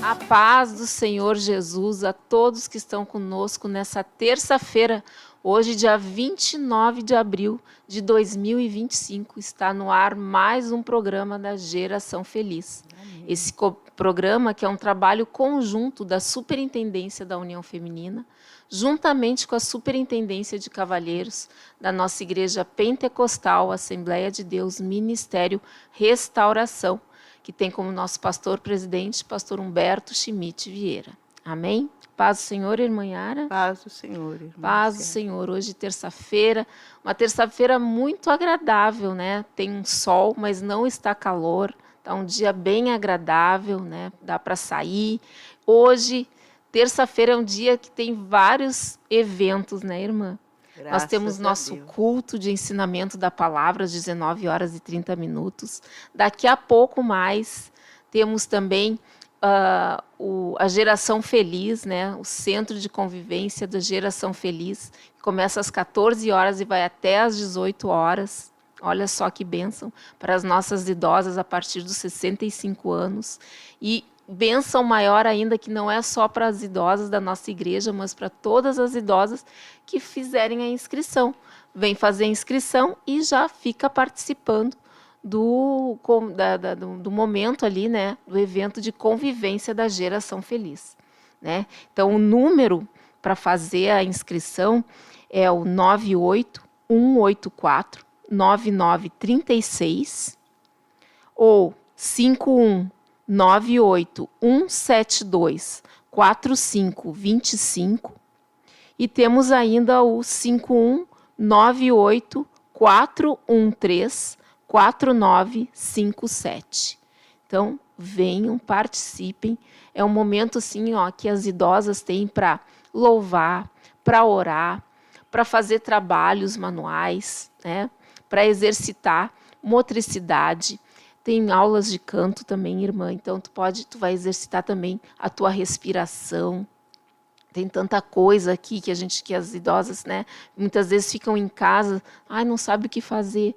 A paz do Senhor Jesus a todos que estão conosco nessa terça-feira, hoje, dia 29 de abril de 2025, está no ar mais um programa da Geração Feliz. Amém. Esse programa que é um trabalho conjunto da Superintendência da União Feminina, juntamente com a Superintendência de Cavalheiros da nossa Igreja Pentecostal, Assembleia de Deus, Ministério Restauração, que tem como nosso pastor-presidente, pastor Humberto Schmidt Vieira. Amém? Paz do Senhor, irmã Yara? Paz do Senhor, irmã. Paz do Senhor. Hoje, terça-feira, uma terça-feira muito agradável, né? Tem um sol, mas não está calor. Está um dia bem agradável, né? Dá para sair. Hoje, terça-feira, é um dia que tem vários eventos, né, irmã? Nós temos nosso culto de ensinamento da palavra às 19 horas e 30 minutos. Daqui a pouco mais, temos também a Geração Feliz, né? O Centro de Convivência da Geração Feliz, que começa às 14 horas e vai até às 18 horas. Olha só que bênção para as nossas idosas a partir dos 65 anos. E bênção maior ainda, que não é só para as idosas da nossa igreja, mas para todas as idosas que fizerem a inscrição. Vem fazer a inscrição e já fica participando do momento ali, né, do evento de convivência da Geração Feliz, né? Então, o número para fazer a inscrição é o 98184-9936 ou 51981724525, e temos ainda o 51984134957. Então, venham, participem. É um momento assim, ó, que as idosas têm para louvar, para orar, para fazer trabalhos manuais, né? Para exercitar motricidade. Tem aulas de canto também, irmã. Então, tu vai exercitar também a tua respiração. Tem tanta coisa aqui que as idosas, né, muitas vezes ficam em casa, não sabe o que fazer.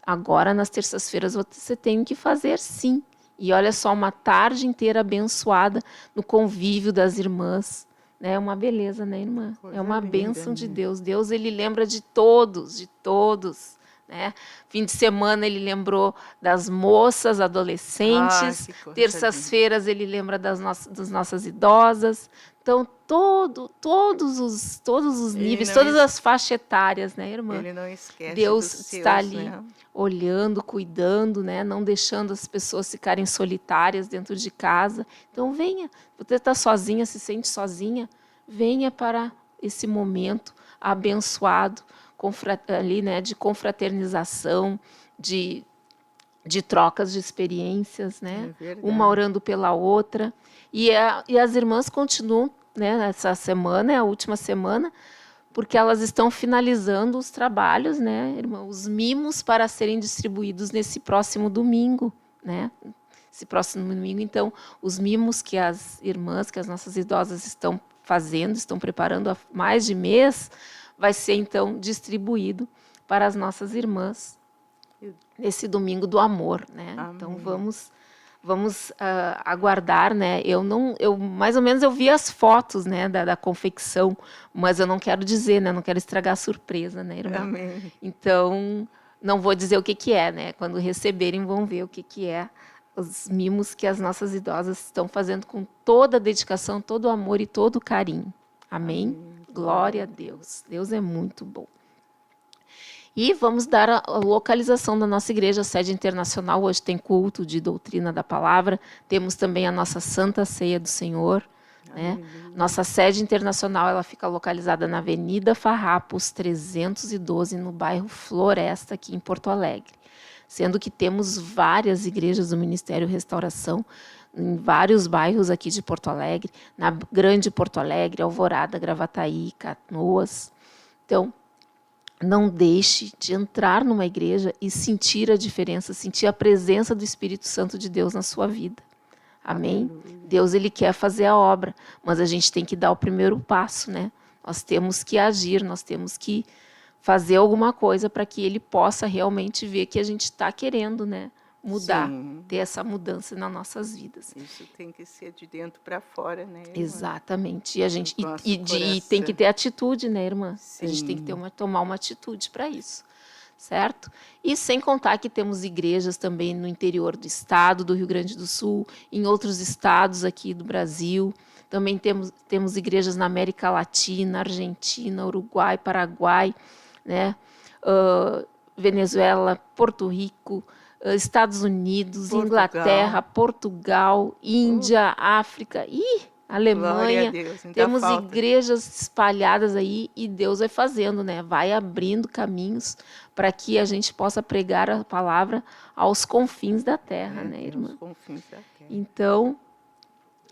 Agora, nas terças-feiras, você tem que fazer sim. E olha só, uma tarde inteira abençoada no convívio das irmãs. É uma beleza, né, irmã? É uma bênção de Deus. Deus, ele lembra de todos, né? Fim de semana ele lembrou das moças, adolescentes. Terças-feiras ele lembra das nossas idosas. Então, todos os níveis, todas as faixas etárias, né, irmã? Ele não esquece. Deus está ali, né? Olhando, cuidando, né? Não deixando as pessoas ficarem solitárias dentro de casa. Então, venha. Você está sozinha, se sente sozinha, venha para esse momento abençoado, ali, né, de confraternização, de trocas de experiências, né? Uma orando pela outra. E as irmãs continuam, né, essa semana, é a última semana, porque elas estão finalizando os trabalhos, né, irmã? Os mimos para serem distribuídos nesse próximo domingo, né? Esse próximo domingo, então, os mimos que as irmãs, que as nossas idosas estão fazendo, estão preparando há mais de mês, vai ser, então, distribuído para as nossas irmãs nesse domingo do amor, né? Amém. Então, vamos aguardar, né? Eu mais ou menos eu vi as fotos, né, da confecção, mas eu não quero dizer, né? Não quero estragar a surpresa, né, irmã? Amém. Então, não vou dizer o que é, né? Quando receberem, vão ver o que é os mimos que as nossas idosas estão fazendo com toda a dedicação, todo o amor e todo o carinho. Amém? Glória a Deus. Deus é muito bom. E vamos dar a localização da nossa igreja, a sede internacional. Hoje tem culto de doutrina da palavra. Temos também a nossa Santa Ceia do Senhor, né? Nossa sede internacional, ela fica localizada na Avenida Farrapos 312, no bairro Floresta, aqui em Porto Alegre. Sendo que temos várias igrejas do Ministério Restauração, em vários bairros aqui de Porto Alegre, na Grande Porto Alegre, Alvorada, Gravataí, Canoas. Então, não deixe de entrar numa igreja e sentir a diferença, sentir a presença do Espírito Santo de Deus na sua vida. Amém? Deus, ele quer fazer a obra, mas a gente tem que dar o primeiro passo, né? Nós temos que agir, nós temos que fazer alguma coisa para que ele possa realmente ver que a gente está querendo, né, mudar, Sim. ter essa mudança nas nossas vidas. Isso tem que ser de dentro para fora, né, irmã? Exatamente. E a gente Do nosso e tem que coração. ter atitude, né, irmã? A gente tem que Sim. tomar uma atitude para isso, certo? E sem contar que temos igrejas também no interior do estado do Rio Grande do Sul, em outros estados aqui do Brasil. Também temos igrejas na América Latina, Argentina, Uruguai, Paraguai, né? Venezuela, Porto Rico, Estados Unidos, Inglaterra, Portugal, Índia, África e Glória a Alemanha. Deus. Ainda Temos falta. igrejas espalhadas aí e Deus vai fazendo, né? Vai abrindo caminhos para que a gente possa pregar a palavra aos confins da terra, né, irmã? Aos confins da terra. Então,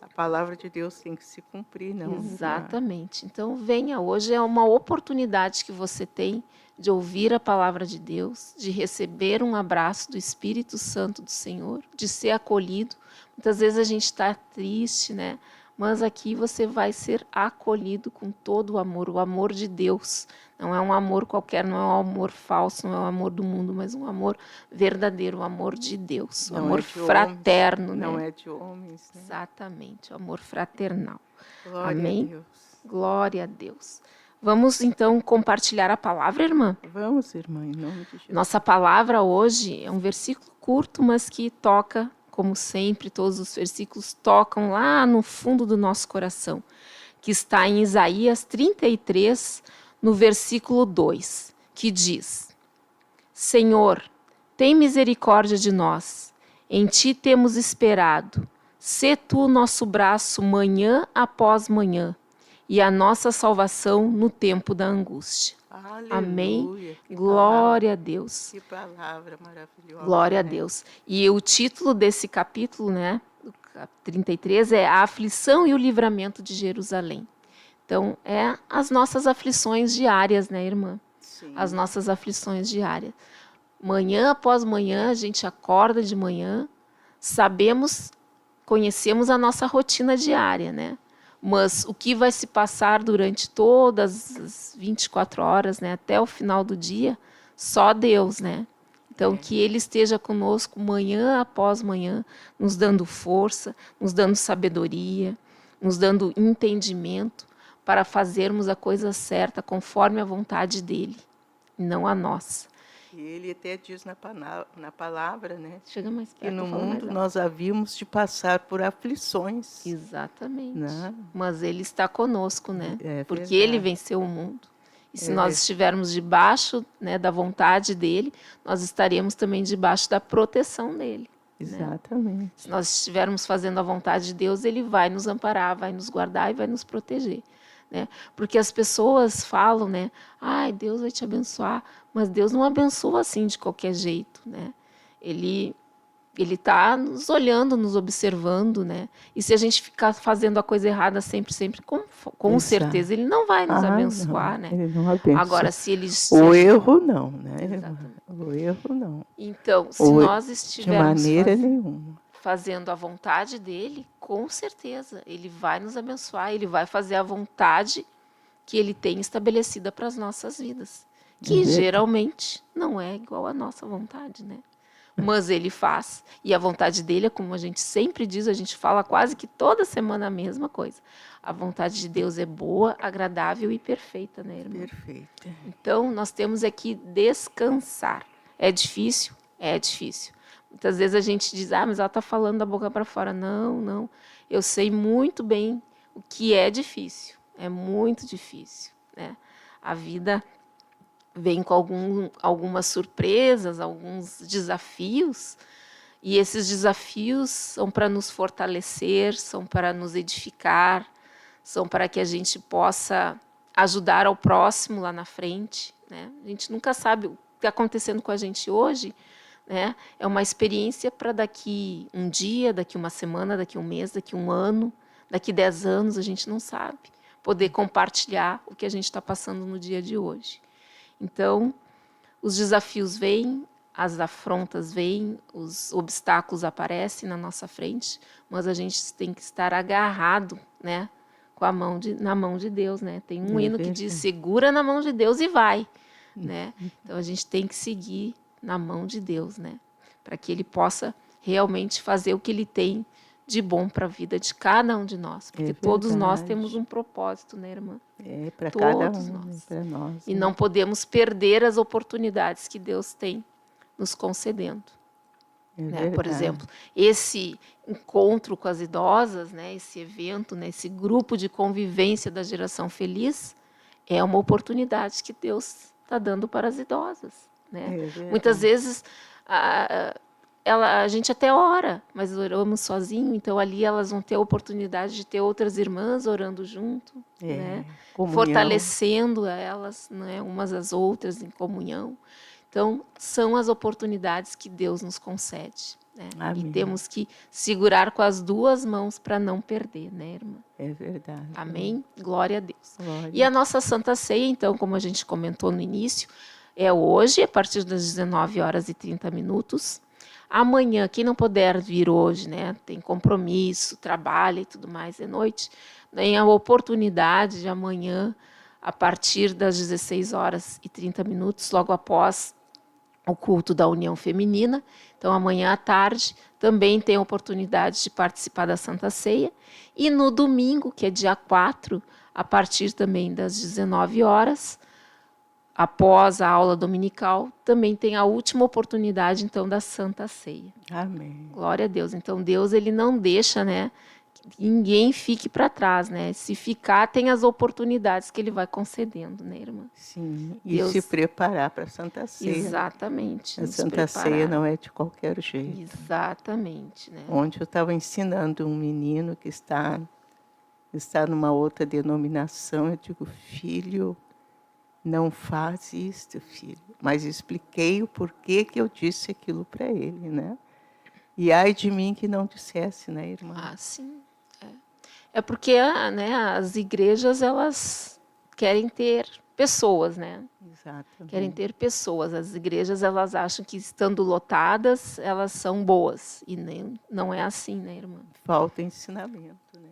a palavra de Deus tem que se cumprir, não? Exatamente. Então, venha hoje, é uma oportunidade que você tem de ouvir a palavra de Deus, de receber um abraço do Espírito Santo do Senhor, de ser acolhido. Muitas vezes a gente está triste, né? Mas aqui você vai ser acolhido com todo o amor de Deus. Não é um amor qualquer, não é um amor falso, não é um amor do mundo, mas um amor verdadeiro, o amor de Deus, um amor fraterno, homens, né? Não é de homens, né? Exatamente, o amor fraternal. Glória Amém? a Deus. Glória a Deus. Vamos então compartilhar a palavra, irmã? Vamos, irmã, em nome de Jesus. Nossa palavra hoje é um versículo curto, mas que toca, como sempre, todos os versículos tocam lá no fundo do nosso coração, que está em Isaías 33, no versículo 2, que diz: Senhor, tem misericórdia de nós, em ti temos esperado. Sê tu nosso braço manhã após manhã, e a nossa salvação no tempo da angústia. Aleluia, Amém? Glória a Deus. Que palavra maravilhosa. Glória a né? Deus. E o título desse capítulo, né, do 33, é A Aflição e o Livramento de Jerusalém. Então, é as nossas aflições diárias, né, irmã? Sim. As nossas aflições diárias. Manhã após manhã, a gente acorda de manhã, conhecemos a nossa rotina diária, né? Mas o que vai se passar durante todas as 24 horas, né, até o final do dia, só Deus, né? Então, que Ele esteja conosco manhã após manhã, nos dando força, nos dando sabedoria, nos dando entendimento para fazermos a coisa certa conforme a vontade dEle, e não a nossa. E ele até diz na palavra, né? Chega mais perto, que no mundo nós havíamos de passar por aflições. Exatamente. Né? Mas Ele está conosco, né? Porque verdade. Ele venceu o mundo. E se nós estivermos debaixo, né, da vontade dEle, nós estaremos também debaixo da proteção dEle. Exatamente. Né? Se nós estivermos fazendo a vontade de Deus, Ele vai nos amparar, vai nos guardar e vai nos proteger. Né? Porque as pessoas falam, né? Ai, Deus vai te abençoar, mas Deus não abençoa assim de qualquer jeito, né? Ele está nos olhando, nos observando, né? E se a gente ficar fazendo a coisa errada sempre, com certeza Ele não vai nos abençoar, não. né? Ele não abençoa. Agora, o erro não, né? Exatamente. O erro não. Então, se nós estivermos de maneira nenhuma fazendo a vontade dele, com certeza, ele vai nos abençoar, ele vai fazer a vontade que ele tem estabelecida para as nossas vidas, que geralmente não é igual à nossa vontade, né? Mas ele faz, e a vontade dele é como a gente sempre diz, a gente fala quase que toda semana a mesma coisa. A vontade de Deus é boa, agradável e perfeita, né, irmã? Perfeita. Então, nós temos aqui descansar. É difícil? É difícil. Muitas vezes a gente diz, mas ela está falando da boca para fora. Não. Eu sei muito bem o que é difícil. É muito difícil, né? A vida vem com algumas surpresas, alguns desafios. E esses desafios são para nos fortalecer, são para nos edificar, são para que a gente possa ajudar ao próximo lá na frente, né? A gente nunca sabe o que está acontecendo com a gente hoje, né? É uma experiência para daqui um dia, daqui uma semana, daqui um mês, daqui um ano, daqui 10 anos, a gente não sabe. Poder compartilhar o que a gente está passando no dia de hoje. Então, os desafios vêm, as afrontas vêm, os obstáculos aparecem na nossa frente, mas a gente tem que estar agarrado, né? Na mão de Deus, né? Tem um hino que diz, segura na mão de Deus e vai, né? Então, a gente tem que seguir na mão de Deus, né? para que Ele possa realmente fazer o que Ele tem de bom para a vida de cada um de nós, porque todos nós temos um propósito, né, irmã? É para cada Todos um, nós. para nós. E né? não podemos perder as oportunidades que Deus tem nos concedendo. É Né? verdade. Por exemplo, esse encontro com as idosas, né? Esse evento, né? Esse grupo de convivência da geração feliz, é uma oportunidade que Deus está dando para as idosas. Né? É verdade. Muitas vezes a gente até ora, mas oramos sozinho, então ali elas vão ter a oportunidade de ter outras irmãs orando junto, né? Comunhão. Fortalecendo elas, né? Umas às outras em comunhão. Então, são as oportunidades que Deus nos concede. Né? E temos que segurar com as duas mãos para não perder, né, irmã? É verdade. Amém? Glória a Deus. Glória. E a nossa Santa Ceia, então, como a gente comentou no início, é hoje, a partir das 19h30. Amanhã, quem não puder vir hoje, né, tem compromisso, trabalha e tudo mais de noite, tem a oportunidade de amanhã, a partir das 16h30, logo após o culto da União Feminina. Então, amanhã à tarde, também tem a oportunidade de participar da Santa Ceia. E no domingo, que é dia 4, a partir também das 19h, após a aula dominical, também tem a última oportunidade, então, da Santa Ceia. Amém. Glória a Deus. Então, Deus, Ele não deixa, né, que ninguém fique para trás, né? Se ficar, tem as oportunidades que Ele vai concedendo, né, irmã? Sim, e Deus... se preparar para a Santa Ceia. Exatamente. A Santa Ceia não é de qualquer jeito. Exatamente. Né? Ontem eu estava ensinando um menino que está numa outra denominação, eu digo, filho, não faz isto, filho. Mas expliquei o porquê que eu disse aquilo para ele, né? E ai de mim que não dissesse, né, irmã? Ah, sim. É porque, né, as igrejas, elas querem ter pessoas, né? Exatamente. Querem ter pessoas. As igrejas, elas acham que estando lotadas, elas são boas. E nem, não é assim, né, irmã? Falta ensinamento, né?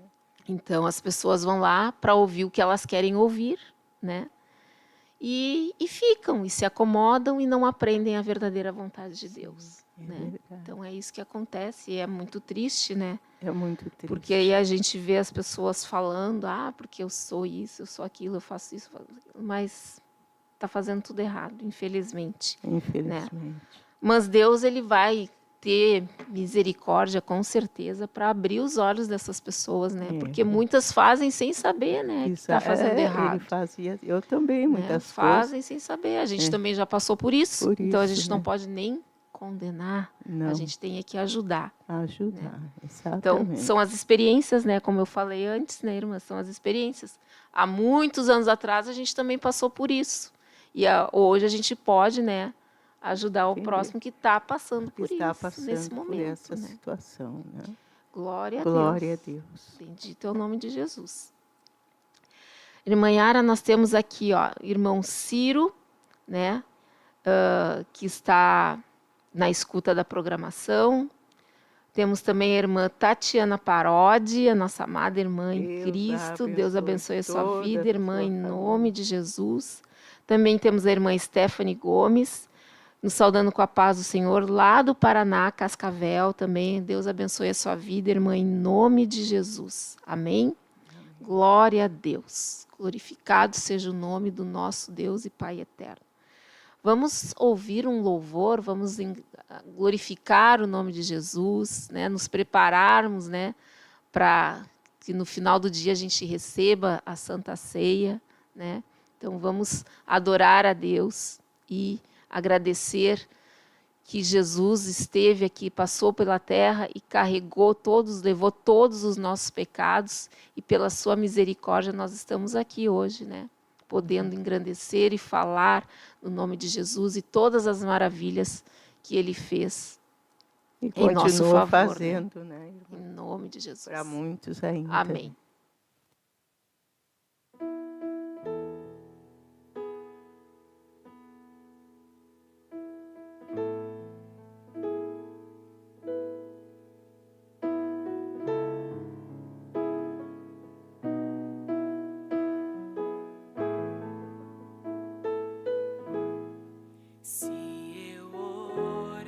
Então, as pessoas vão lá para ouvir o que elas querem ouvir, né? E ficam, e se acomodam e não aprendem a verdadeira vontade de Deus. Né? Então, é isso que acontece e é muito triste, né? É muito triste. Porque aí a gente vê as pessoas falando, porque eu sou isso, eu sou aquilo, eu faço isso, mas está fazendo tudo errado, infelizmente. Infelizmente. Né? Mas Deus, Ele vai ter misericórdia, com certeza, para abrir os olhos dessas pessoas, né? Porque muitas fazem sem saber, né? Que está fazendo errado. Ele fazia, eu também, muitas fazem sem saber. A gente também já passou por isso. Então, a gente não né? pode nem condenar. Não. A gente tem que ajudar. Ajudar, né? Exatamente. Então, são as experiências, né? Como eu falei antes, né, irmã? São as experiências. Há muitos anos atrás, a gente também passou por isso. E hoje a gente pode, né, ajudar o próximo que está passando por isso, nesse momento. Por essa situação, né? Glória a Deus. Bendito é o nome de Jesus. Irmã Yara, nós temos aqui, irmão Ciro, né, que está na escuta da programação. Temos também a irmã Tatiana Parodi, a nossa amada irmã em Cristo. Deus abençoe a sua vida, irmã, em nome de Jesus. Também temos a irmã Stephanie Gomes, nos saudando com a paz do Senhor, lá do Paraná, Cascavel também. Deus abençoe a sua vida, irmã, em nome de Jesus. Amém? Glória a Deus. Glorificado seja o nome do nosso Deus e Pai eterno. Vamos ouvir um louvor, vamos glorificar o nome de Jesus, né? Nos prepararmos, né? Para que no final do dia a gente receba a Santa Ceia, né? Então vamos adorar a Deus e agradecer que Jesus esteve aqui, passou pela terra e carregou todos, levou todos os nossos pecados e pela sua misericórdia nós estamos aqui hoje, né? Podendo engrandecer e falar no nome de Jesus e todas as maravilhas que Ele fez e em nosso favor, fazendo, né? Em nome de Jesus. Para muitos ainda. Amém. Se eu orar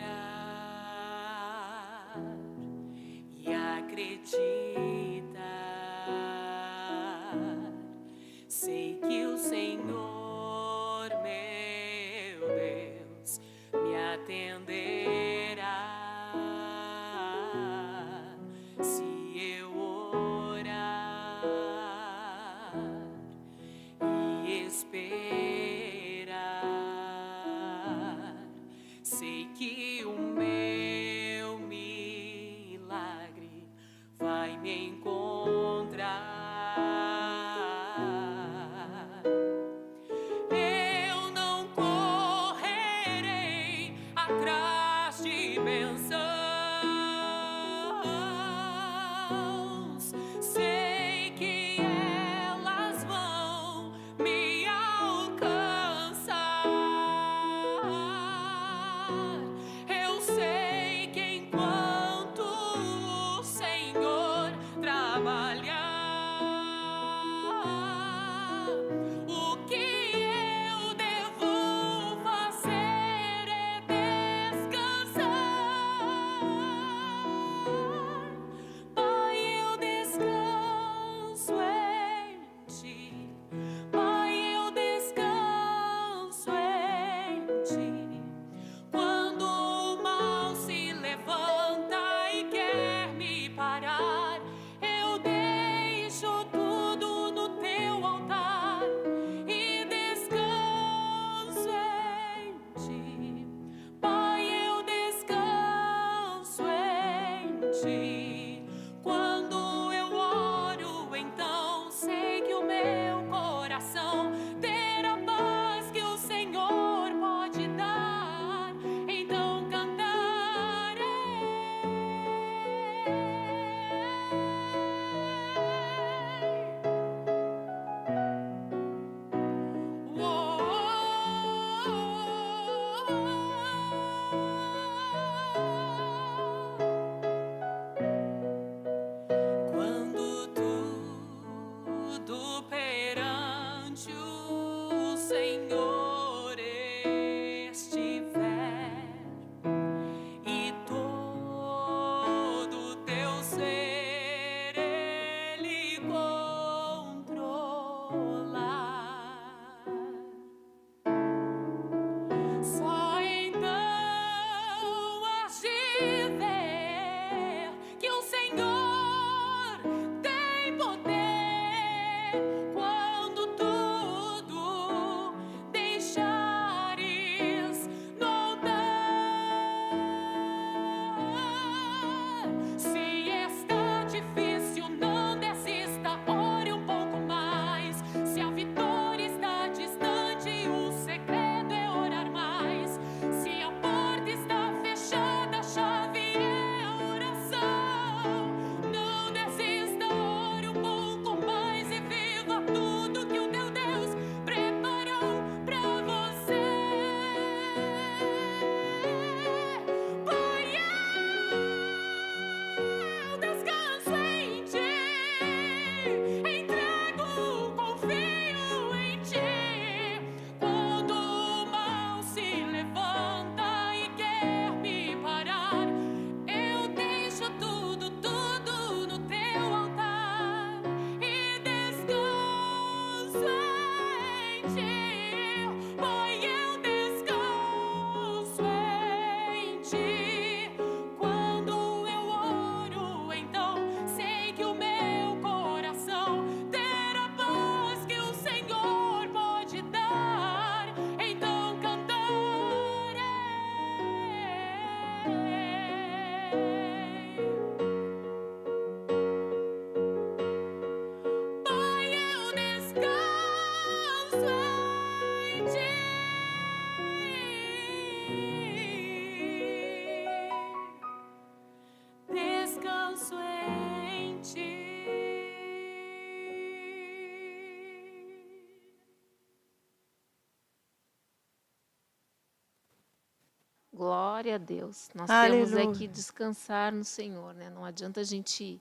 Glória a Deus. Nós temos é Aleluia. que descansar no Senhor, né? Não adianta a gente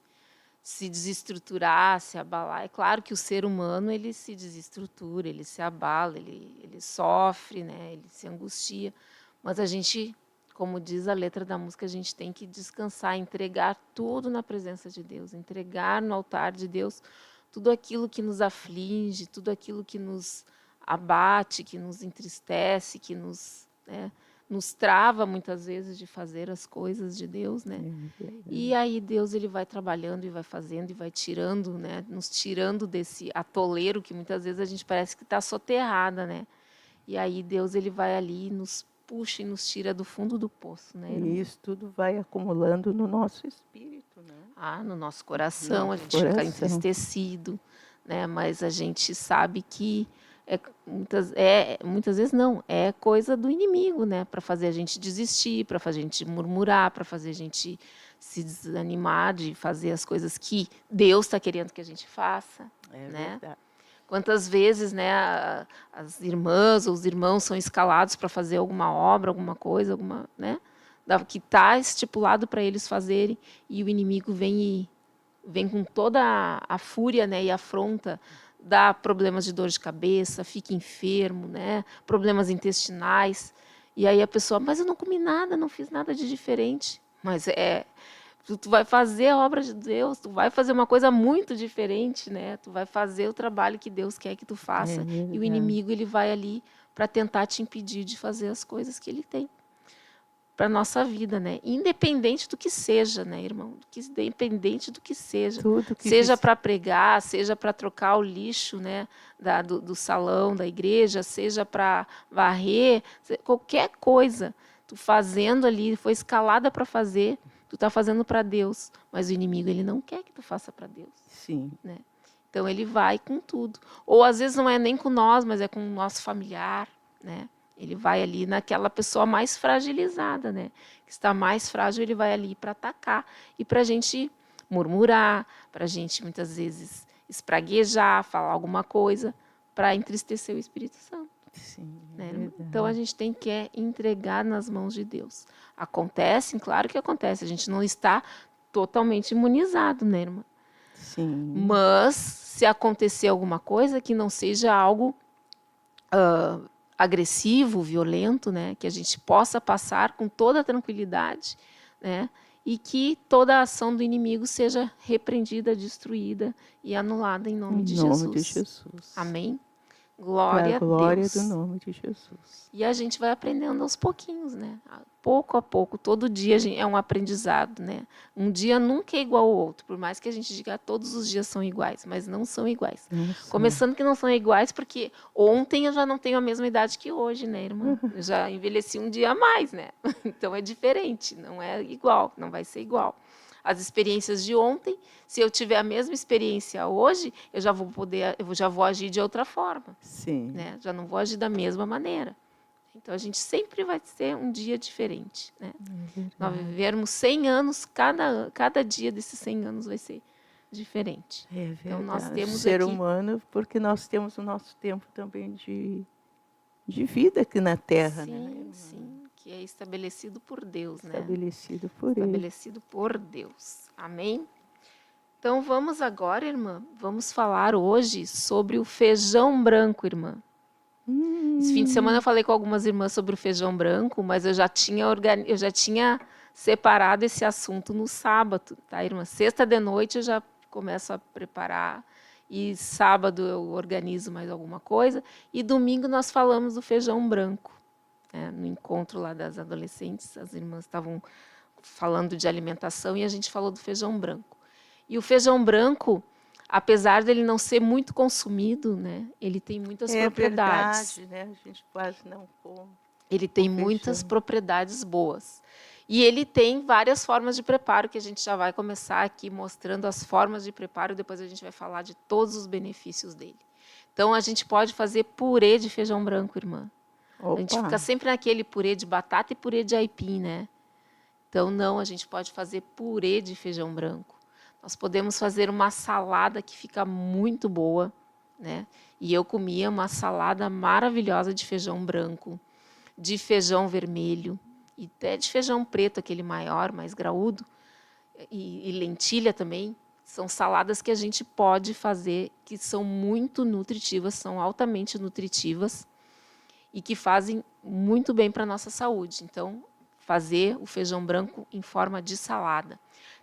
se desestruturar, se abalar. É claro que o ser humano, ele se desestrutura, ele se abala, ele sofre, né? Ele se angustia. Mas a gente, como diz a letra da música, a gente tem que descansar, entregar tudo na presença de Deus, entregar no altar de Deus tudo aquilo que nos aflige, tudo aquilo que nos abate, que nos entristece, que nos, né, nos trava muitas vezes de fazer as coisas de Deus, né? E aí Deus ele vai trabalhando e vai fazendo e vai tirando, né? Nos tirando desse atoleiro que muitas vezes a gente parece que está soterrada, né? E aí Deus ele vai ali e nos puxa e nos tira do fundo do poço, né, irmã? E isso tudo vai acumulando no nosso espírito, né? Ah, no nosso coração, a Nosso gente fica coração. entristecido, né? Mas a gente sabe que muitas vezes não, é coisa do inimigo, né? Para fazer a gente desistir, para fazer a gente murmurar, para fazer a gente se desanimar de fazer as coisas que Deus está querendo que a gente faça, É né? verdade. Quantas vezes, né, as irmãs ou os irmãos são escalados para fazer alguma obra, alguma coisa, né, que está estipulado para eles fazerem, e o inimigo vem com toda a fúria, né, e afronta, dá problemas de dor de cabeça, fica enfermo, né, problemas intestinais, e aí a pessoa, mas eu não comi nada, não fiz nada de diferente. Mas tu vai fazer a obra de Deus, tu vai fazer uma coisa muito diferente, né? Tu vai fazer o trabalho que Deus quer que tu faça, e o inimigo ele vai ali para tentar te impedir de fazer as coisas que ele tem para nossa vida, né? Independente do que seja, né, irmão? Independente do que seja. Tudo que seja para pregar, seja para trocar o lixo, né, do salão da igreja, seja para varrer, qualquer coisa. Tu fazendo ali, foi escalada para fazer, tu está fazendo para Deus, mas o inimigo ele não quer que tu faça para Deus. Sim. Né? Então ele vai com tudo. Ou às vezes não é nem com nós, mas é com o nosso familiar, né? Ele vai ali naquela pessoa mais fragilizada, né? Que está mais frágil, ele vai ali para atacar e para a gente murmurar, para a gente muitas vezes espraguejar, falar alguma coisa para entristecer o Espírito Santo. Sim, né? Então a gente tem que entregar nas mãos de Deus. Acontece, claro que acontece, a gente não está totalmente imunizado, né, irmã? Sim. Mas se acontecer alguma coisa que não seja algo agressivo, violento, né, que a gente possa passar com toda a tranquilidade, né, e que toda a ação do inimigo seja repreendida, destruída e anulada em nome de Jesus. Jesus. Amém? Para Glória a a glória Deus. do nome de Jesus. E a gente vai aprendendo aos pouquinhos, né? Pouco a pouco, todo dia é um aprendizado, né? Um dia nunca é igual ao outro, por mais que a gente diga todos os dias são iguais, mas não são iguais. Não são. Começando que não são iguais, porque ontem eu já não tenho a mesma idade que hoje, né, irmã? Eu já envelheci um dia a mais, né? Então é diferente, não é igual, não vai ser igual. As experiências de ontem, se eu tiver a mesma experiência hoje, eu já vou agir de outra forma. Sim. Né? Já não vou agir da mesma maneira. Então, a gente sempre vai ter um dia diferente. Né? Nós vivermos 100 anos, cada dia desses 100 anos vai ser diferente. É verdade. Então, nós temos o ser aqui... humano, porque nós temos o nosso tempo também de vida aqui na Terra. Sim, né? sim, que é estabelecido por Deus. Estabelecido por Ele. Estabelecido por Deus. Amém? Então, vamos agora, irmã, vamos falar hoje sobre o feijão branco, irmã. Esse fim de semana eu falei com algumas irmãs sobre o feijão branco, mas eu já tinha separado esse assunto no sábado, tá, irmã? Sexta de noite eu já começo a preparar e sábado eu organizo mais alguma coisa e domingo nós falamos do feijão branco. Né? No encontro lá das adolescentes, as irmãs estavam falando de alimentação e a gente falou do feijão branco. E o feijão branco, apesar dele não ser muito consumido, né, ele tem muitas propriedades. É verdade, né? A gente quase não come. Ele tem muitas propriedades boas. E ele tem várias formas de preparo, que a gente já vai começar aqui mostrando as formas de preparo, e depois a gente vai falar de todos os benefícios dele. Então, a gente pode fazer purê de feijão branco, irmã. Opa. A gente fica sempre naquele purê de batata e purê de aipim, né? Então, não, a gente pode fazer purê de feijão branco. Nós podemos fazer uma salada que fica muito boa, né? E eu comia uma salada maravilhosa de feijão branco, de feijão vermelho, e até de feijão preto, aquele maior, mais graúdo, e lentilha também. São saladas que a gente pode fazer, que são muito nutritivas, são altamente nutritivas, e que fazem muito bem para a nossa saúde. Então, fazer o feijão branco em forma de salada.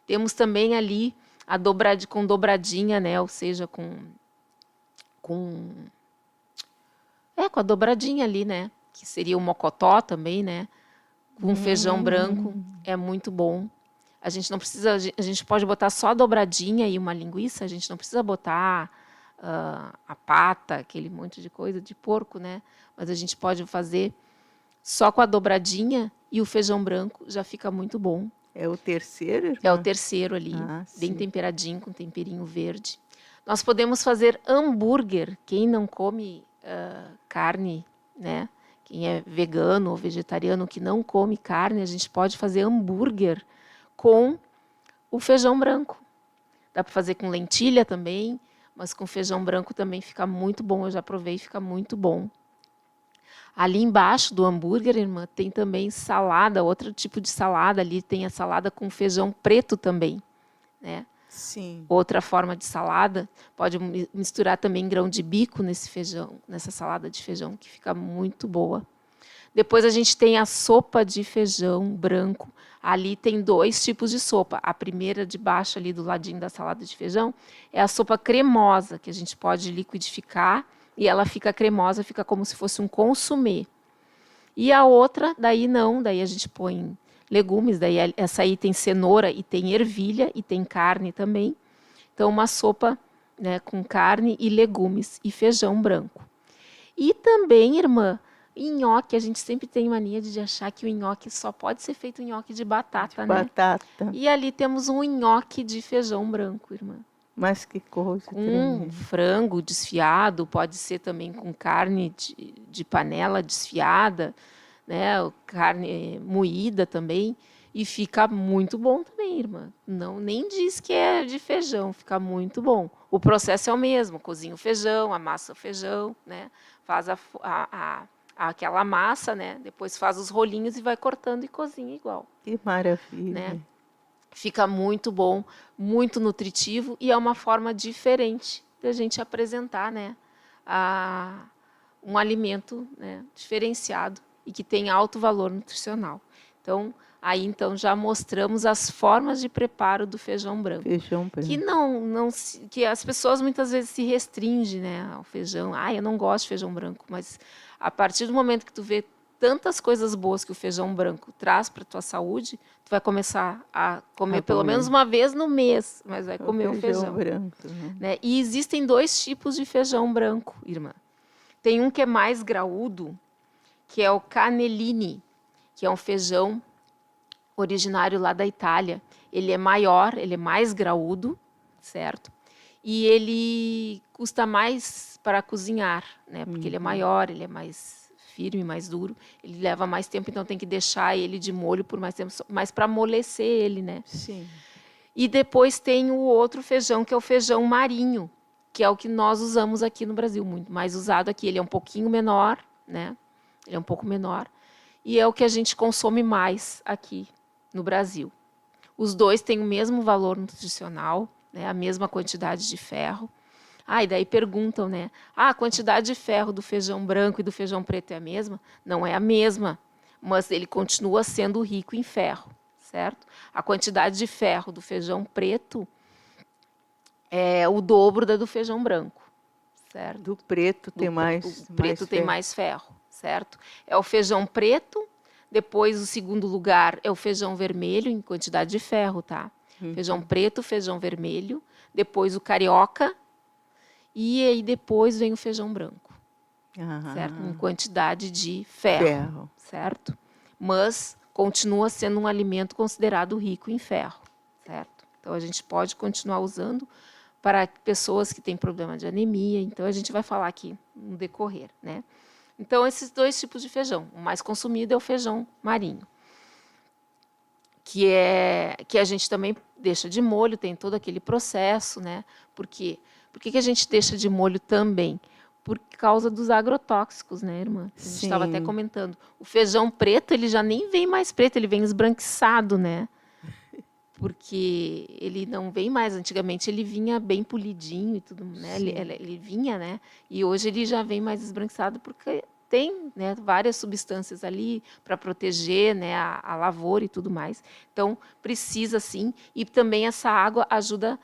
Temos também ali com dobradinha, né? Ou seja, com a dobradinha ali, né? Que seria o mocotó também, né? Com feijão branco, é muito bom. A gente pode botar só a dobradinha e uma linguiça, a gente não precisa botar a pata, aquele monte de coisa de porco, né? Mas a gente pode fazer só com a dobradinha e o feijão branco já fica muito bom. É o terceiro, irmã? É o terceiro ali, bem temperadinho, com temperinho verde. Nós podemos fazer hambúrguer. Quem não come carne, né? Quem é vegano ou vegetariano que não come carne, a gente pode fazer hambúrguer com o feijão branco. Dá para fazer com lentilha também, mas com feijão branco também fica muito bom. Eu já provei, fica muito bom. Ali embaixo do hambúrguer, irmã, tem também salada, outro tipo de salada. Ali tem a salada com feijão preto também, né? Sim. Outra forma de salada, pode misturar também grão de bico nesse feijão, nessa salada de feijão, que fica muito boa. Depois a gente tem a sopa de feijão branco. Ali tem 2 tipos de sopa. A primeira de baixo, ali do ladinho da salada de feijão, é a sopa cremosa, que a gente pode liquidificar e ela fica cremosa, fica como se fosse um consumê. E a outra, daí não, daí a gente põe legumes, daí essa aí tem cenoura e tem ervilha e tem carne também. Então, uma sopa, né, com carne e legumes e feijão branco. E também, irmã, nhoque, a gente sempre tem mania de achar que o nhoque só pode ser feito nhoque de batata, né? Batata. E ali temos um nhoque de feijão branco, irmã. Mas que coisa tremenda. Frango desfiado, pode ser também com carne de panela desfiada, né? Carne moída também. E fica muito bom também, irmã. Não, nem diz que é de feijão, fica muito bom. O processo é o mesmo, cozinha o feijão, amassa o feijão, né? Faz aquela massa, né? Depois faz os rolinhos e vai cortando e cozinha igual. Que maravilha. Né? Fica muito bom, muito nutritivo e é uma forma diferente de a gente apresentar, né, um alimento, né, diferenciado e que tem alto valor nutricional. Então, Aí, então, já mostramos as formas de preparo do feijão branco. Feijão branco. Que as pessoas muitas vezes se restringem, né, ao feijão. Eu não gosto de feijão branco, mas a partir do momento que tu vê tantas coisas boas que o feijão branco traz para a tua saúde, tu vai começar a comer pelo menos uma vez no mês, mas vai comer o feijão branco. Né? E existem 2 tipos de feijão branco, irmã. Tem um que é mais graúdo, que é o cannellini, que é um feijão originário lá da Itália. Ele é maior, ele é mais graúdo, certo? E ele custa mais para cozinhar, né? Porque ele é maior, ele é mais firme, mais duro. Ele leva mais tempo, então tem que deixar ele de molho por mais tempo, mas para amolecer ele, né? Sim. E depois tem o outro feijão, que é o feijão marinho, que é o que nós usamos aqui no Brasil, muito mais usado aqui. Ele é um pouquinho menor, né? Ele é um pouco menor. E é o que a gente consome mais aqui no Brasil. Os 2 têm o mesmo valor nutricional, né, a mesma quantidade de ferro. E daí perguntam, né? A quantidade de ferro do feijão branco e do feijão preto é a mesma? Não é a mesma, mas ele continua sendo rico em ferro, certo? A quantidade de ferro do feijão preto é o dobro da do feijão branco, certo? Do preto tem mais. O preto tem mais ferro, certo? É o feijão preto. Depois, o segundo lugar é o feijão vermelho, em quantidade de ferro, tá? Feijão preto, feijão vermelho. Depois, o carioca. E aí, depois, vem o feijão branco. Certo? Em quantidade de ferro. Certo? Mas continua sendo um alimento considerado rico em ferro. Certo? Então, a gente pode continuar usando para pessoas que têm problema de anemia. Então, a gente vai falar aqui no decorrer, né? Então, esses 2 tipos de feijão. O mais consumido é o feijão marinho, que a gente também deixa de molho, tem todo aquele processo, né? Por quê? Por que a gente deixa de molho também? Por causa dos agrotóxicos, né, irmã? A gente estava até comentando. O feijão preto, ele já nem vem mais preto, ele vem esbranquiçado, né? Porque ele não vem mais. Antigamente ele vinha bem polidinho e tudo, né? Ele vinha, né? E hoje ele já vem mais esbranquiçado porque tem, né, várias substâncias ali para proteger, né, a lavoura e tudo mais. Então precisa sim. E também essa água ajuda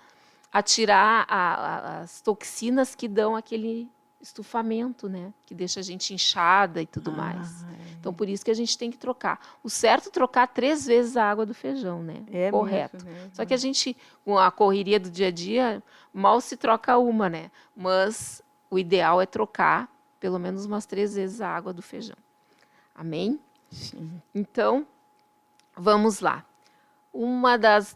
a tirar as toxinas que dão aquele estufamento, né? Que deixa a gente inchada e tudo mais. Então, por isso que a gente tem que trocar. O certo é trocar 3 vezes a água do feijão, né? É correto. Mesmo. Só que a gente, com a correria do dia a dia, mal se troca uma, né? Mas o ideal é trocar pelo menos umas 3 vezes a água do feijão. Amém? Sim. Então, vamos lá.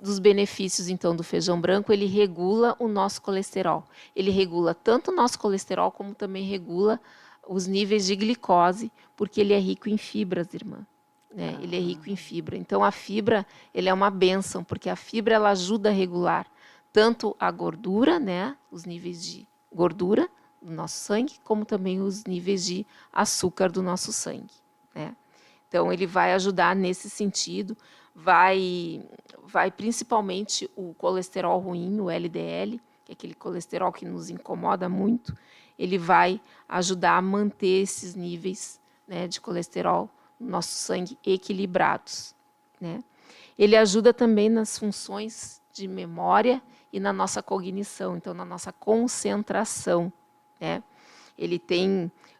Dos benefícios, então, do feijão branco, ele regula o nosso colesterol. Ele regula tanto o nosso colesterol, como também regula os níveis de glicose, porque ele é rico em fibras, irmã. Né? Ele é rico em fibra. Então, a fibra, ele é uma bênção, porque a fibra, ela ajuda a regular tanto a gordura, né? Os níveis de gordura do nosso sangue, como também os níveis de açúcar do nosso sangue, né? Então, ele vai ajudar nesse sentido. Vai principalmente o colesterol ruim, o LDL, que é aquele colesterol que nos incomoda muito, ele vai ajudar a manter esses níveis, né, de colesterol no nosso sangue equilibrados, né? Ele ajuda também nas funções de memória e na nossa cognição, então na nossa concentração, né? Ele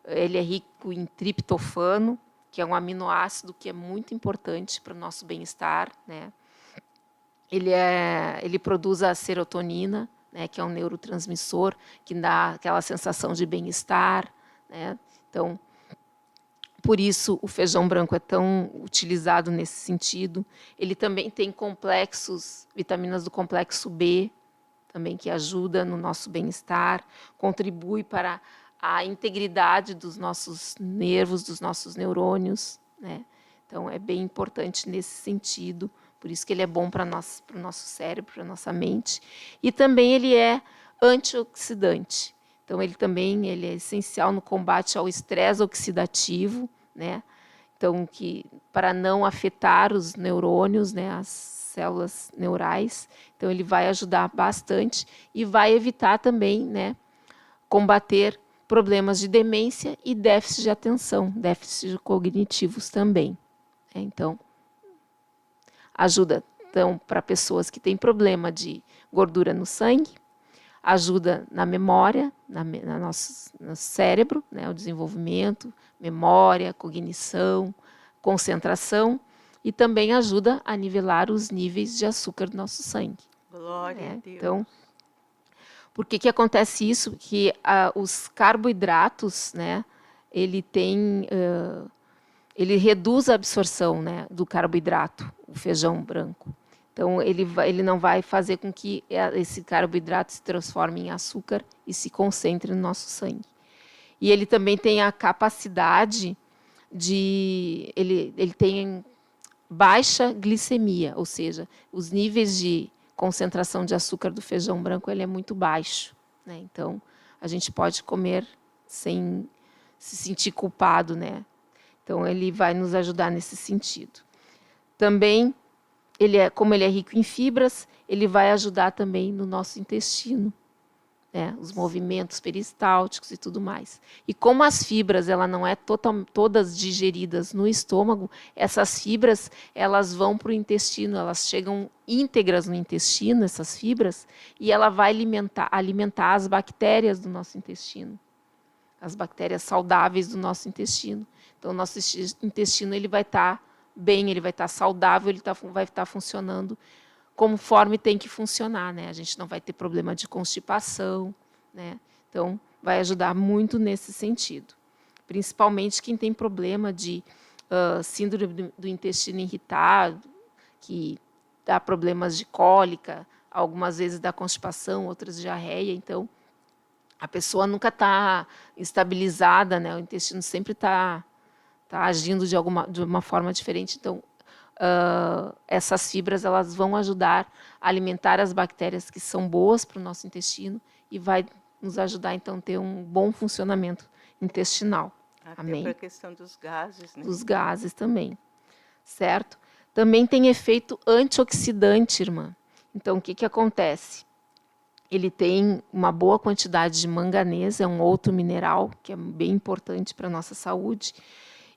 é rico em triptofano, que é um aminoácido que é muito importante para o nosso bem-estar, né? Ele produz a serotonina, né, que é um neurotransmissor que dá aquela sensação de bem-estar, né? Então, por isso o feijão branco é tão utilizado nesse sentido. Ele também tem vitaminas do complexo B, também que ajuda no nosso bem-estar, contribui para a integridade dos nossos nervos, dos nossos neurônios, né? Então, é bem importante nesse sentido. Por isso que ele é bom para o nosso cérebro, para a nossa mente. E também ele é antioxidante. Então, ele é essencial no combate ao estresse oxidativo, né? Então, para não afetar os neurônios, né, as células neurais. Então, ele vai ajudar bastante e vai evitar também, né, combater problemas de demência e déficit de atenção, déficits cognitivos também. Então, Ajuda, então, para pessoas que têm problema de gordura no sangue, ajuda na memória, no cérebro, né, o desenvolvimento, memória, cognição, concentração, e também ajuda a nivelar os níveis de açúcar do nosso sangue. Glória a Deus. Então, por que acontece isso? Que os carboidratos, né, ele reduz a absorção, né, do carboidrato, o feijão branco. Então, ele não vai fazer com que esse carboidrato se transforme em açúcar e se concentre no nosso sangue. E ele também tem a capacidade ele tem baixa glicemia, ou seja, os níveis de concentração de açúcar do feijão branco ele é muito baixo, né? Então, a gente pode comer sem se sentir culpado, né? Então, ele vai nos ajudar nesse sentido. Também, como ele é rico em fibras, ele vai ajudar também no nosso intestino, né? Os movimentos peristálticos e tudo mais. E como as fibras ela não é todas digeridas no estômago, essas fibras elas vão para o intestino, elas chegam íntegras no intestino, essas fibras, e ela vai alimentar as bactérias do nosso intestino, as bactérias saudáveis do nosso intestino. Então, o nosso intestino ele vai estar bem, ele vai estar saudável, ele vai estar funcionando conforme tem que funcionar, né? A gente não vai ter problema de constipação, né? Então, vai ajudar muito nesse sentido. Principalmente quem tem problema de síndrome do intestino irritado, que dá problemas de cólica, algumas vezes dá constipação, outras diarreia. Então, a pessoa nunca está estabilizada, né? O intestino sempre está agindo de uma forma diferente. Então, essas fibras elas vão ajudar a alimentar as bactérias que são boas para o nosso intestino e vai nos ajudar, então, a ter um bom funcionamento intestinal. Até Amém? para a questão dos gases, né? Dos gases também, certo? Também tem efeito antioxidante, irmã. Então, o que acontece? Ele tem uma boa quantidade de manganês, é um outro mineral que é bem importante para a nossa saúde.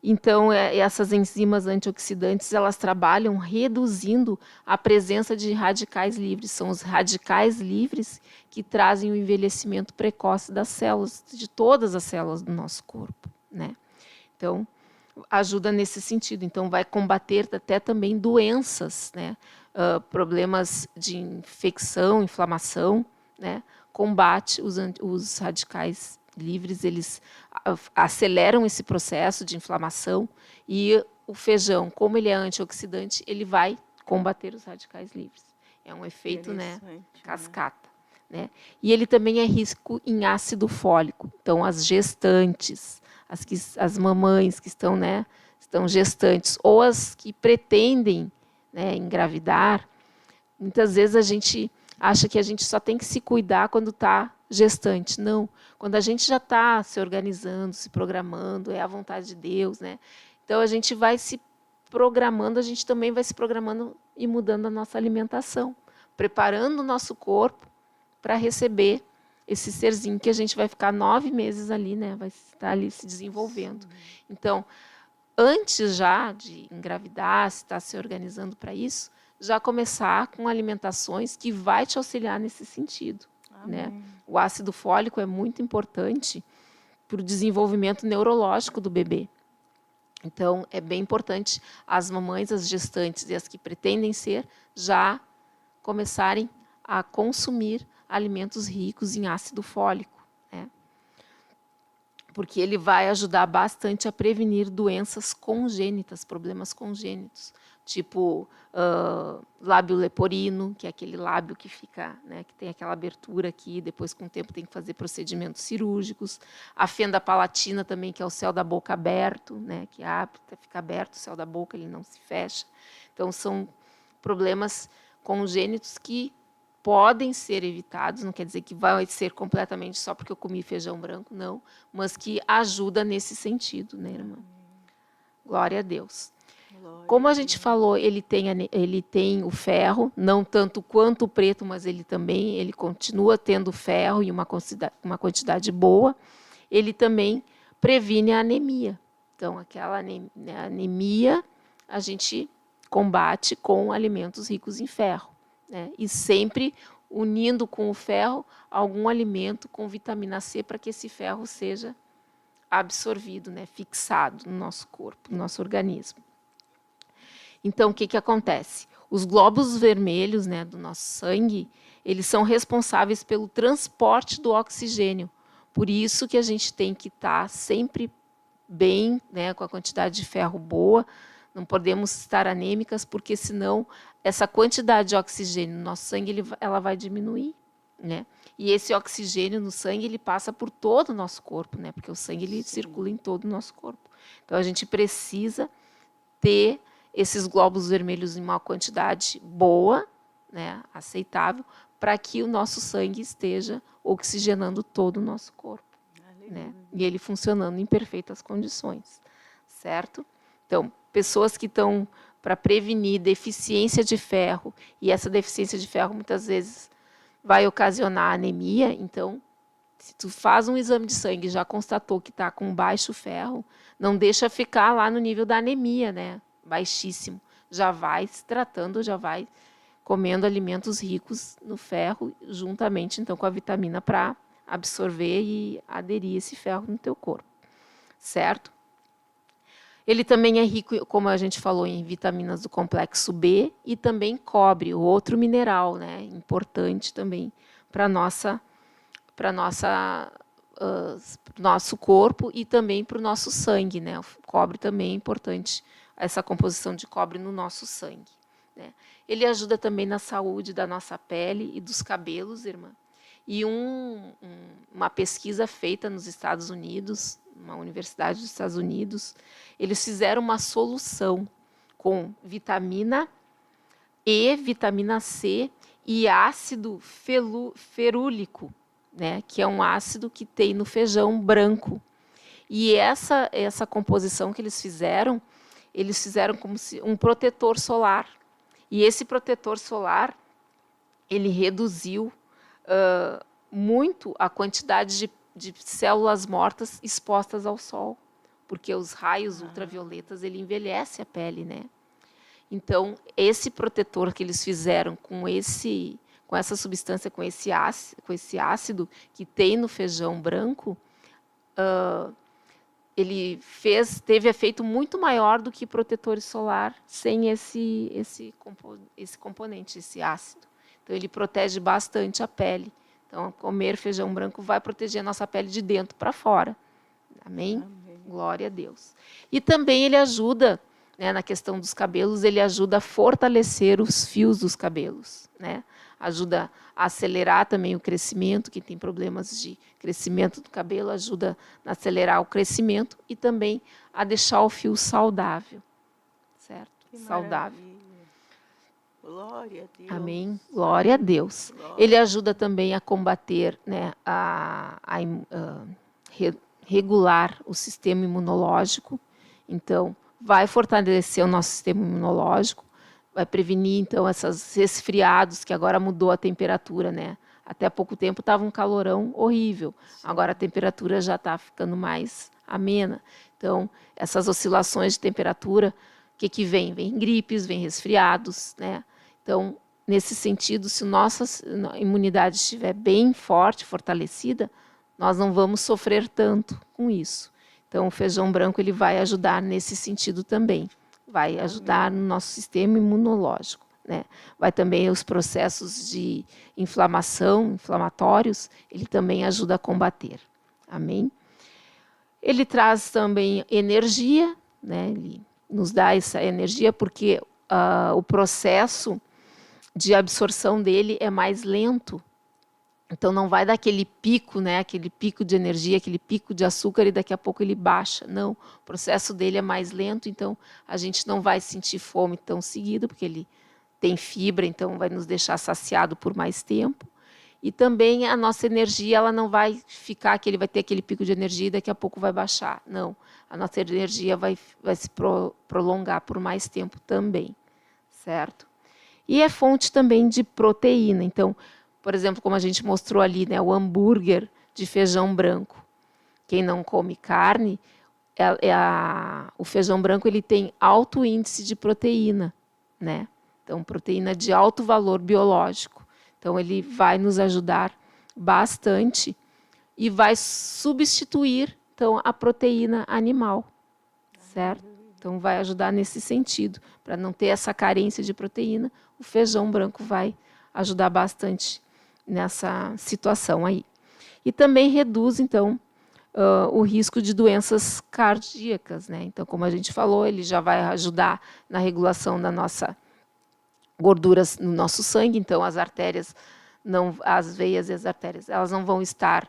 Então, essas enzimas antioxidantes, elas trabalham reduzindo a presença de radicais livres. São os radicais livres que trazem o envelhecimento precoce das células, de todas as células do nosso corpo, né? Então, ajuda nesse sentido. Então, vai combater até também doenças, né? Problemas de infecção, inflamação, né? Combate os radicais livres, eles aceleram esse processo de inflamação e o feijão, como ele é antioxidante, ele vai combater os radicais livres. É um efeito, né, cascata. Né? E ele também é rico em ácido fólico. Então, as gestantes, as mamães que estão gestantes ou as que pretendem, né, engravidar, muitas vezes a gente acha que a gente só tem que se cuidar quando está gestante. Não. Quando a gente já está se organizando, se programando, é a vontade de Deus, né? Então, a gente vai se programando, a gente também vai se programando e mudando a nossa alimentação, preparando o nosso corpo para receber esse serzinho que a gente vai ficar 9 meses ali, né? Vai estar ali se desenvolvendo. Sim. Então, antes já de engravidar, se está se organizando para isso, já começar com alimentações que vai te auxiliar nesse sentido. Né? O ácido fólico é muito importante para o desenvolvimento neurológico do bebê. Então, é bem importante as mamães, as gestantes e as que pretendem ser, já começarem a consumir alimentos ricos em ácido fólico, né? Porque ele vai ajudar bastante a prevenir doenças congênitas, problemas congênitos, tipo lábio leporino, que é aquele lábio que fica, né, que tem aquela abertura aqui, depois com o tempo tem que fazer procedimentos cirúrgicos. A fenda palatina também, que é o céu da boca aberto, né, que abre, fica aberto o céu da boca, ele não se fecha. Então, são problemas congênitos que podem ser evitados, não quer dizer que vai ser completamente só porque eu comi feijão branco, não, mas que ajuda nesse sentido, né, irmã? Glória a Deus. Como a gente falou, ele tem o ferro, não tanto quanto o preto, mas ele continua tendo ferro em uma quantidade boa. Ele também previne a anemia. Então, aquela anemia, a gente combate com alimentos ricos em ferro, né? E sempre unindo com o ferro algum alimento com vitamina C para que esse ferro seja absorvido, né? Fixado no nosso corpo, no nosso organismo. Então, o que acontece? Os glóbulos vermelhos, né, do nosso sangue, eles são responsáveis pelo transporte do oxigênio. Por isso que a gente tem que estar sempre bem, né, com a quantidade de ferro boa. Não podemos estar anêmicas, porque senão essa quantidade de oxigênio no nosso sangue ela vai diminuir, né? E esse oxigênio no sangue ele passa por todo o nosso corpo, né? Porque o sangue ele circula em todo o nosso corpo. Então a gente precisa ter esses glóbulos vermelhos em uma quantidade boa, né, aceitável, para que o nosso sangue esteja oxigenando todo o nosso corpo, né, e ele funcionando em perfeitas condições, certo? Então, pessoas que estão para prevenir deficiência de ferro, e essa deficiência de ferro muitas vezes vai ocasionar anemia, então, se tu faz um exame de sangue e já constatou que está com baixo ferro, não deixa ficar lá no nível da anemia, né? Baixíssimo. Já vai se tratando, já vai comendo alimentos ricos no ferro, juntamente então com a vitamina para absorver e aderir esse ferro no teu corpo, certo? Ele também é rico, como a gente falou, em vitaminas do complexo B e também cobre, o outro mineral, né? Importante também para nosso corpo e também para o nosso sangue, né? O cobre também é importante, essa composição de cobre no nosso sangue, né? Ele ajuda também na saúde da nossa pele e dos cabelos, irmã. E uma pesquisa feita nos Estados Unidos, uma universidade dos Estados Unidos, eles fizeram uma solução com vitamina E, vitamina C e ácido ferúlico, né, que é um ácido que tem no feijão branco. E essa composição que eles fizeram como se um protetor solar. E esse protetor solar, ele reduziu muito a quantidade de células mortas expostas ao sol, porque os raios ultravioletas ele envelhece a pele, né? Então, esse protetor que eles fizeram com essa substância, com esse ácido que tem no feijão branco, ele teve efeito muito maior do que protetor solar sem esse componente, esse ácido. Então, ele protege bastante a pele. Então, comer feijão branco vai proteger a nossa pele de dentro para fora. Amém? Amém? Glória a Deus. E também ele ajuda, né, na questão dos cabelos, ele ajuda a fortalecer os fios dos cabelos, né? Ajuda a acelerar também o crescimento, quem tem problemas de crescimento do cabelo, ajuda a acelerar o crescimento e também a deixar o fio saudável, certo? Que saudável. Maravilha. Glória a Deus. Amém. Glória a Deus. Glória. Ele ajuda também a combater, né, regular o sistema imunológico. Então, vai fortalecer o nosso sistema imunológico, vai prevenir, então, esses resfriados, que agora mudou a temperatura, né? Até há pouco tempo estava um calorão horrível. Sim. Agora a temperatura já está ficando mais amena. Então, essas oscilações de temperatura, o que vem? Vem gripes, vem resfriados, né? Então, nesse sentido, se nossa imunidade estiver bem forte, fortalecida, nós não vamos sofrer tanto com isso. Então, o feijão branco ele vai ajudar nesse sentido também. Vai ajudar no nosso sistema imunológico, né? Vai também os processos de inflamatórios, ele também ajuda a combater. Amém? Ele traz também energia, né? Ele nos dá essa energia porque o processo de absorção dele é mais lento. Então, não vai dar aquele pico, né? Aquele pico de energia, aquele pico de açúcar e daqui a pouco ele baixa. Não, o processo dele é mais lento, então a gente não vai sentir fome tão seguido, porque ele tem fibra, então vai nos deixar saciado por mais tempo. E também a nossa energia, ela não vai ficar, que ele vai ter aquele pico de energia e daqui a pouco vai baixar. Não, a nossa energia vai se prolongar por mais tempo também, certo? E é fonte também de proteína. Então, por exemplo, como a gente mostrou ali, né, o hambúrguer de feijão branco. Quem não come carne, o feijão branco ele tem alto índice de proteína, né? Então, proteína de alto valor biológico. Então, ele vai nos ajudar bastante e vai substituir, então, a proteína animal, certo? Então, vai ajudar nesse sentido. Para não ter essa carência de proteína, o feijão branco vai ajudar bastante nessa situação aí. E também reduz, então, o risco de doenças cardíacas, né? Então, como a gente falou, ele já vai ajudar na regulação da nossa gorduras no nosso sangue, então as artérias, as veias e as artérias, elas não vão estar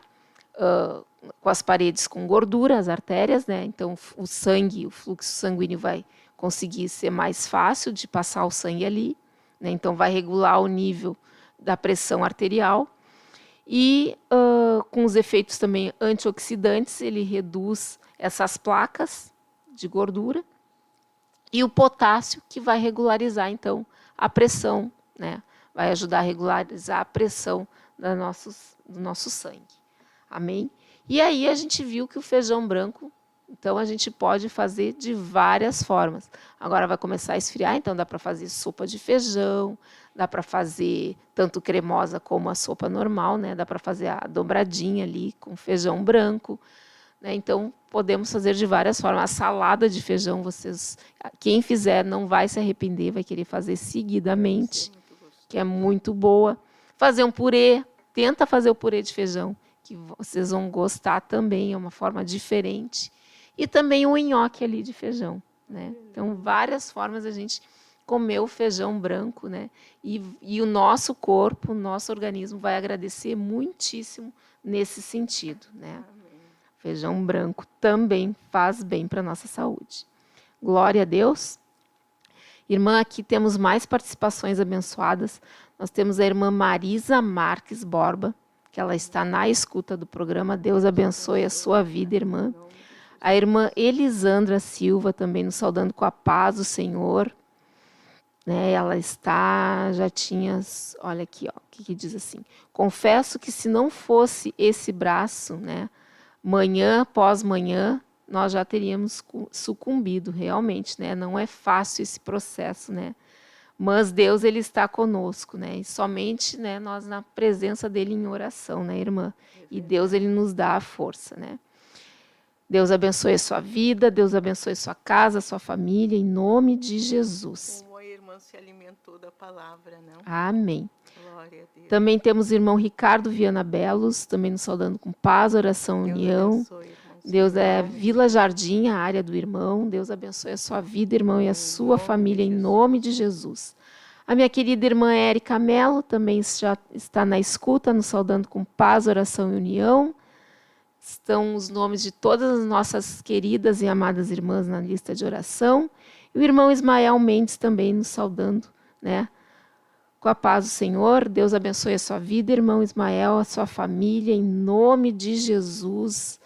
com as paredes com gordura, as artérias, né? Então o sangue, o fluxo sanguíneo vai conseguir ser mais fácil de passar o sangue ali, né? Então vai regular o nível da pressão arterial e com os efeitos também antioxidantes, ele reduz essas placas de gordura e o potássio que vai regularizar então a pressão, né? Vai ajudar a regularizar a pressão do nosso sangue. Amém? E aí a gente viu que o feijão branco, então a gente pode fazer de várias formas. Agora vai começar a esfriar, então dá para fazer sopa de feijão, dá para fazer tanto cremosa como a sopa normal, né? Dá para fazer a dobradinha ali com feijão branco, né? Então podemos fazer de várias formas. A salada de feijão, quem fizer não vai se arrepender, vai querer fazer seguidamente, que é muito boa. Fazer um purê, tenta fazer o purê de feijão, que vocês vão gostar também, é uma forma diferente. E também o nhoque ali de feijão, né? Então, várias formas a gente comer o feijão branco, né? E o nosso corpo, o nosso organismo vai agradecer muitíssimo nesse sentido, né? Feijão branco também faz bem para a nossa saúde. Glória a Deus. Irmã, aqui temos mais participações abençoadas. Nós temos a irmã Marisa Marques Borba, que ela está na escuta do programa. Deus abençoe a sua vida, irmã. A irmã Elisandra Silva também nos saudando com a paz do Senhor. Né, ela já tinha, olha aqui, ó, o que diz assim: confesso que se não fosse esse braço, né, manhã após manhã, nós já teríamos sucumbido, realmente, né? Não é fácil esse processo, né? Mas Deus, ele está conosco, né? E somente, né, nós na presença dele em oração, né, irmã? E Deus, ele nos dá a força, né? Deus abençoe a sua vida, Deus abençoe a sua casa, a sua família, em nome de Jesus. Como a irmã se alimentou da palavra, não? Amém. Glória a Deus. Também temos o irmão Ricardo Viana Belos, também nos saudando com paz, oração, união. Abençoe, Deus é Vila Jardim, a área do irmão. Deus abençoe a sua vida, irmão, e a sua família, em nome de Jesus. A minha querida irmã Érica Mello também já está na escuta, nos saudando com paz, oração e união. Estão os nomes de todas as nossas queridas e amadas irmãs na lista de oração. E o irmão Ismael Mendes também nos saudando, né? Com a paz do Senhor. Deus abençoe a sua vida, irmão Ismael, a sua família, em nome de Jesus.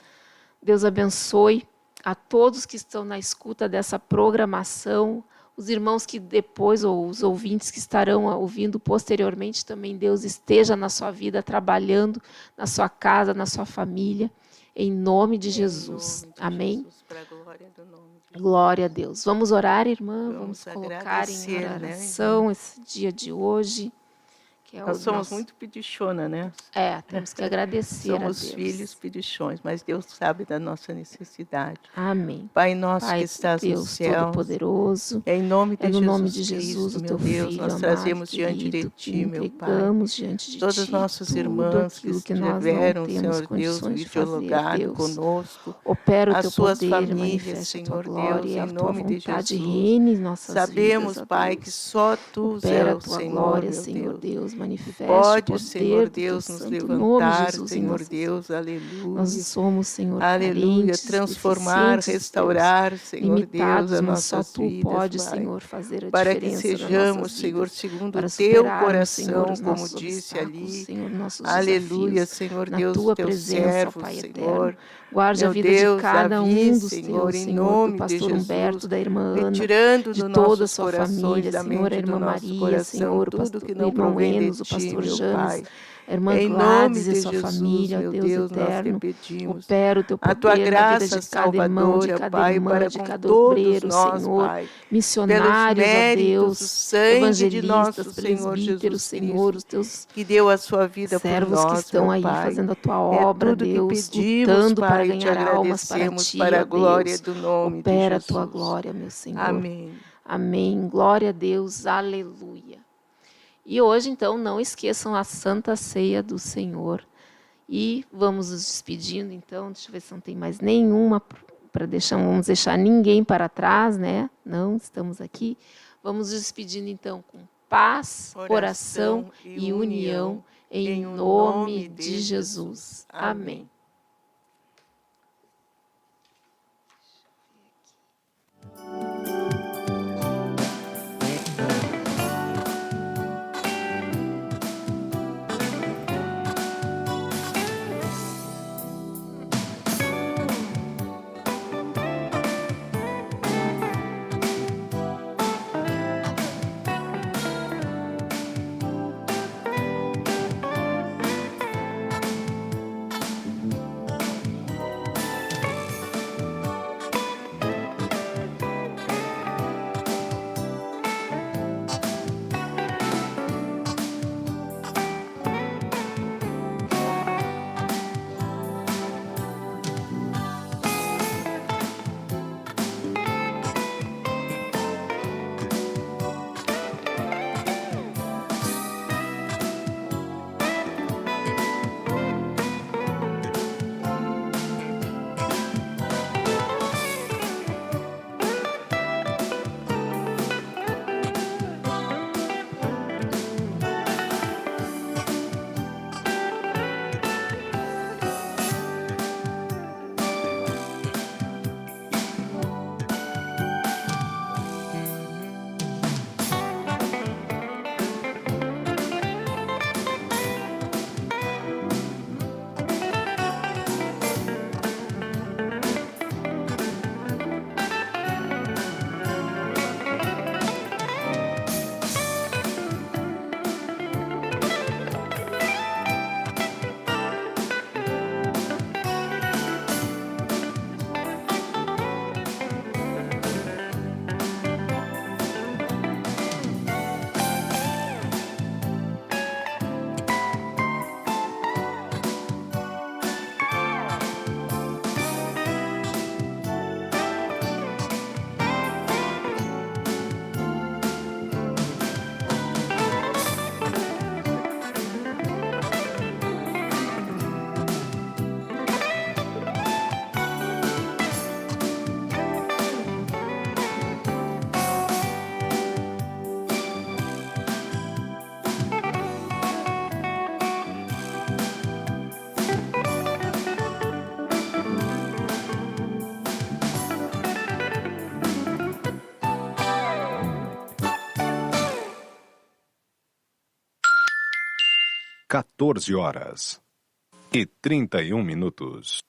Deus abençoe a todos que estão na escuta dessa programação, os irmãos que depois, ou os ouvintes que estarão ouvindo posteriormente, também Deus esteja na sua vida, trabalhando na sua casa, na sua família, em nome de Jesus. Amém? Glória a Deus. Vamos orar, irmã? Vamos colocar em oração, né, esse dia de hoje. Nós somos muito pedichona, né? Temos que agradecer a Deus. Somos filhos pedichões, mas Deus sabe da nossa necessidade. Amém. Pai nosso que estás no céu, Todo-Poderoso, é em nome de nome Jesus de Jesus, Cristo, o teu meu Deus, Filho, nós trazemos diante de Ti, meu Pai, diante de todos os Ti, nossos irmãos que estiveram, Senhor Deus, videologado conosco, opera o as teu suas poder, famílias, Senhor Deus, em nome de Jesus. Reine em nossas Sabemos, vidas, Pai, que só Tu opera és o a tua Senhor, glória, meu Senhor Deus. Deus, manifeste Pode, o Senhor poder Deus, do nos teu santo levantar, nome, Jesus, Senhor Deus, aleluia. Nós somos, Senhor, Aleluia, carentes, transformar, deficientes, restaurar, Deus, Senhor limitados, Deus, as mas só nossas Tu vidas, podes, Pai. Senhor, fazer a Para que diferença nas sejamos, nossas Senhor, vidas, segundo para o Teu superarmos, Senhor, coração, os como nossos disse obstáculos, ali. Senhor, nossos Aleluia, desafios, Senhor na Deus, Tua Teu presença, ó servo, Pai Senhor. eterno. Guarde a Meu vida Deus, de cada Davi, dos Senhor, teus, em Senhor, nome do de pastor Jesus, Humberto, da irmã Ana, retirando de dos toda a nossos sua corações, família, da Senhor, a mente do irmã nosso Maria, coração, Senhor, tudo que o não irmão provém de Enos, o Ti, pastor meu James, Pai. a irmã Em nome Gladys e de sua Jesus, família, ó meu Deus Deus, nós te eterno. pedimos Opera o teu a tua poder na vida graça de cada irmão, de salvadora, cada Pai, irmã, para de com cada todos obreiro, nós, Senhor. Pai, pelos Missionários, ó méritos, o Deus, sangue de evangelistas, nosso Senhor presbíteros, Jesus Senhor, Cristo, os teus que deu a sua vida por servos que nós, meu estão aí Pai. fazendo a tua É obra, tudo que Deus, pedimos, lutando para Pai, e te ganhar almas para agradecemos ti, para ó a glória Deus. do nome de Opera a tua Jesus. glória, meu Senhor. Amém. Amém. Glória a Deus. Aleluia. E hoje, então, não esqueçam a Santa Ceia do Senhor. E vamos nos despedindo, então. Deixa eu ver se não tem mais nenhuma para deixar. Não vamos deixar ninguém para trás, né? Não, estamos aqui. Vamos nos despedindo, então, com paz, oração e união, em nome de Jesus. Amém. Horas e 31 minutos.